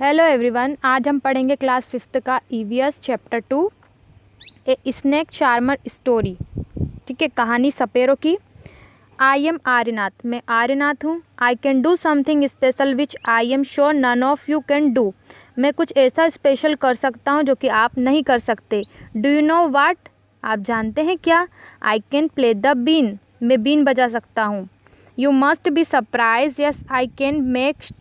Hello everyone, आज हम पढ़ेंगे क्लास 5th का EVS chapter 2 a snake charmer story. ठीक है, कहानी सपेरों की। आई एम आर्यनाथ, मैं आर्यनाथ हूँ। I can do something special which I am sure none of you can do, मैं कुछ ऐसा स्पेशल कर सकता हूँ जो कि आप नहीं कर सकते। डू यू नो वाट, आप जानते हैं क्या? I can play the been, मैं बीन बजा सकता हूँ। You must be surprise, yes I can make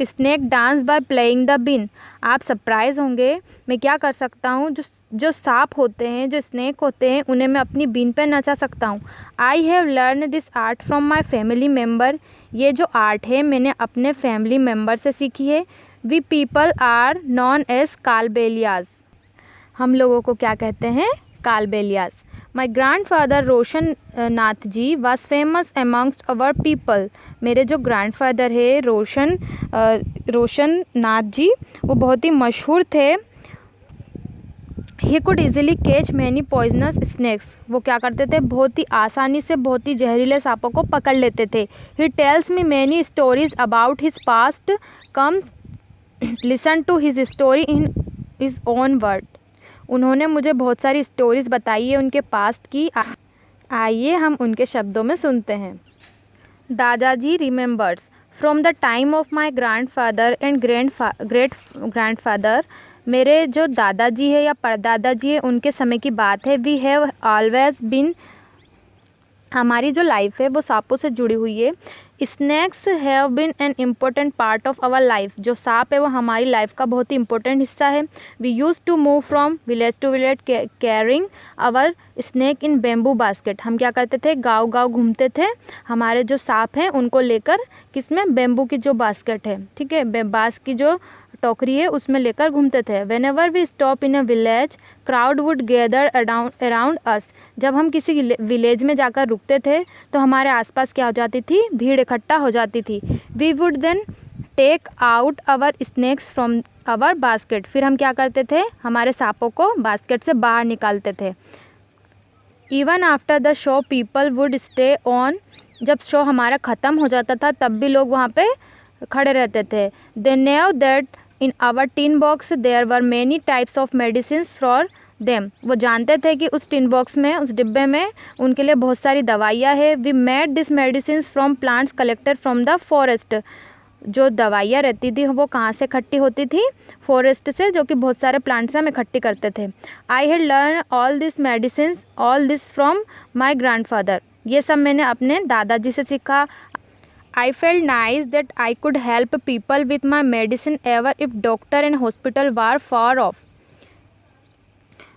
snake dance by playing the been, आप सरप्राइज होंगे, मैं क्या कर सकता हूँ, जो सांप होते हैं, जो स्नेक होते हैं, उन्हें मैं अपनी बीन पे नचा सकता हूँ। I have learn this art from my family member, ये जो आर्ट है मैंने अपने फैमिली मेम्बर से सीखी है। We people are known as Kalbelias, हम लोगों को क्या कहते हैं? Kalbelias. My grandfather Roshan Nath ji was famous amongst our people, मेरे जो ग्रैंड फादर है रोशन नाथ जी, वो बहुत ही मशहूर थे। He could easily catch many poisonous snacks, वो क्या करते थे? बहुत ही आसानी से बहुत ही जहरीले सांपों को पकड़ लेते थे। He tells me many stories about his past, come listen to his story in his own word, उन्होंने मुझे बहुत सारी स्टोरीज बताई है उनके पास्ट की, आइए हम उनके शब्दों में सुनते हैं। दादाजी remembers, from the time of my grand father and great grand father, मेरे जो दादाजी है या परदादाजी है उनके समय की बात है। वी हैव ऑलवेज बीन, हमारी जो लाइफ है वो सांपों से जुड़ी हुई है। Snakes have been an important part of our life, जो सांप है वो हमारी लाइफ का बहुत ही इंपॉर्टेंट हिस्सा है। We use to move from village to village carrying our snake in bamboo basket, हम क्या करते थे? गांव गांव घूमते थे, हमारे जो सांप हैं उनको लेकर, किसमें? बेम्बू की जो बास्केट है, ठीक है, बांस की जो टोकरी है उसमें लेकर घूमते थे। Whenever we stop in a village crowd would gather around us, जब हम किसी विलेज में जाकर रुकते थे तो हमारे आसपास क्या हो जाती थी? भीड़ इकट्ठा हो जाती थी। We would then take out our snakes from our basket, फिर हम क्या करते थे? हमारे सांपों को बास्केट से बाहर निकालते थे। Even after the show people would stay on, जब शो हमारा ख़त्म हो जाता था तब भी लोग वहाँ पे खड़े रहते थे। They knew that in our tin box there were many types of medicines for them, वो जानते थे कि उस टिन बॉक्स में, उस डिब्बे में उनके लिए बहुत सारी दवाइयाँ हैं। We made this medicines from plants collected from the forest, जो दवाइयाँ रहती थी वो कहाँ से इकट्ठी होती थी? फॉरेस्ट से, जो कि बहुत सारे प्लांट्स से हम इकट्ठी करते थे। I had learn all this medicines all this from my grand father, ये सब मैंने अपने दादाजी से सीखा। I felt nice that I could help people with my medicine ever if doctor and hospital were far off,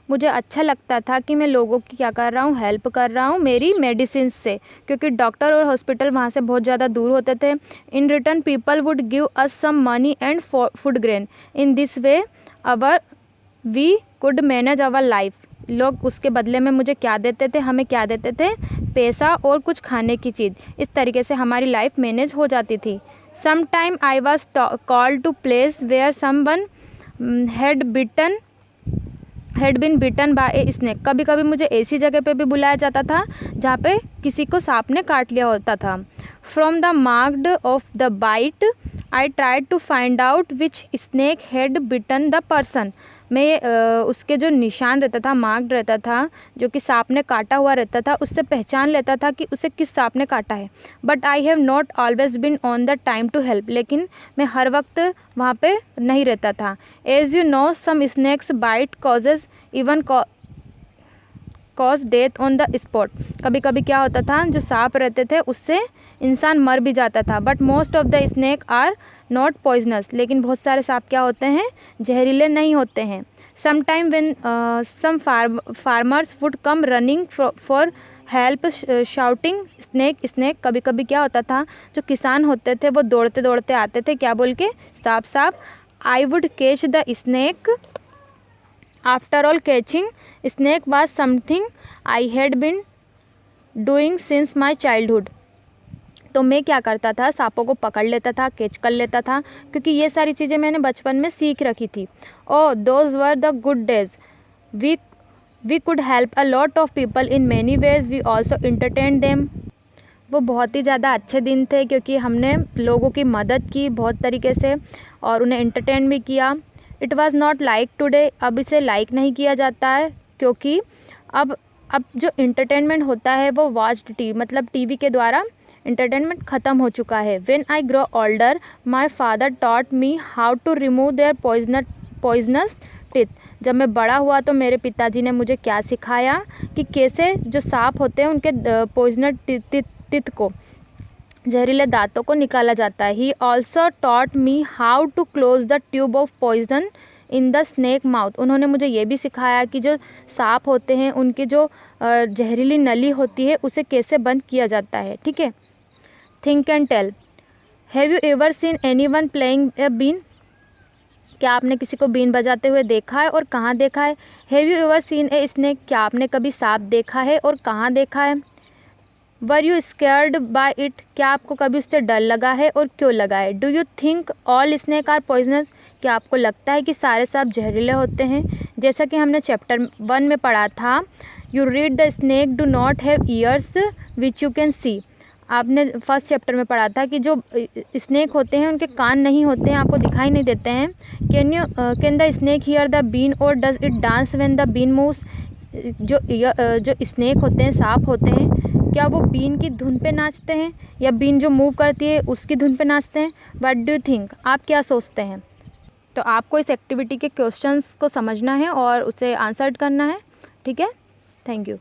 मुझे अच्छा लगता था कि मैं लोगों की क्या कर रहा हूँ? हेल्प कर रहा हूँ मेरी मेडिसिन से, क्योंकि डॉक्टर और हॉस्पिटल वहाँ से बहुत ज़्यादा दूर होते थे। In return people would give us some money and food grain, in this way our we could manage our life, लोग उसके बदले में मुझे क्या देते थे? हमें क्या देते थे? पैसा और कुछ खाने की चीज़, इस तरीके से हमारी लाइफ मैनेज हो जाती थी। Some time I was called to place where someone had been bitten by a snake, कभी कभी मुझे ऐसी जगह पे भी बुलाया जाता था जहाँ पे किसी को सांप ने काट लिया होता था। From the marked of the bite I tried to find out which snake had bitten the person, मैं उसके जो निशान रहता था, मार्क्ड रहता था, जो कि सांप ने काटा हुआ रहता था, उससे पहचान लेता था कि उसे किस सांप ने काटा है। But I have not always been on the time to help, लेकिन मैं हर वक्त वहाँ पे नहीं रहता था। As you know some snakes bite causes even cause death on the spot, कभी कभी क्या होता था? जो सांप रहते थे उससे इंसान मर भी जाता था। But most of the snake are not poisonous, लेकिन बहुत सारे सांप क्या होते हैं? जहरीले नहीं होते हैं। Some time when some farmers would come running for help shouting snake snake, कभी कभी क्या होता था? जो किसान होते थे वो दौड़ते दौड़ते आते थे, क्या बोल के? सांप सांप। I would catch the snake, after all catching snake was something I had been doing since my childhood, तो मैं क्या करता था? सांपों को पकड़ लेता था, कैच कर लेता था, क्योंकि ये सारी चीज़ें मैंने बचपन में सीख रखी थी। Oh those were the good days, we could help a lot of people in many ways, we also entertain them, वो बहुत ही ज़्यादा अच्छे दिन थे क्योंकि हमने लोगों की मदद की बहुत तरीके से और उन्हें एंटरटेन भी किया। It was not like today, अब इसे लाइक नहीं किया जाता है क्योंकि अब जो एंटरटेनमेंट होता है वो वॉच्ड टीवी मतलब टीवी के द्वारा एंटरटेनमेंट ख़त्म हो चुका है। When I grow older my father taught me how to remove their poisonous teeth. जब मैं बड़ा हुआ तो मेरे पिताजी ने मुझे क्या सिखाया कि कैसे जो सांप होते हैं उनके पॉइजनस टिथ को, जहरीले दांतों को निकाला जाता है। He also taught me how to close the tube of poison in the snake mouth. उन्होंने मुझे ये भी सिखाया कि जो सांप होते हैं उनकी जो जहरीली नली होती है उसे कैसे बंद किया जाता है। ठीक है। Think and tell. Have you ever seen anyone playing a been. क्या आपने किसी को बीन बजाते हुए देखा है और कहाँ देखा है। Have you ever scene a snake. क्या आपने कभी सांप देखा है और कहाँ देखा है। Were you scared by it. क्या आपको कभी उससे डर लगा है और क्यों लगा है। Do you think all snake are poisonous. क्या आपको लगता है कि सारे सांप जहरीले होते हैं। जैसा कि हमने चैप्टर 1 में पढ़ा था, you read the snake do not have years which you can see. आपने फर्स्ट चैप्टर में पढ़ा था कि जो स्नेक होते हैं उनके कान नहीं होते हैं, आपको दिखाई नहीं देते हैं। Can the snake hear the been और does it dance when the been moves. जो स्नेक होते हैं, सांप होते हैं, क्या वो बीन की धुन पे नाचते हैं या बीन जो मूव करती है उसकी धुन पे नाचते हैं। What do you think. आप क्या सोचते हैं। तो आपको इस एक्टिविटी के क्वेश्चंस को समझना है और उसे आंसर करना है। ठीक है। Thank you.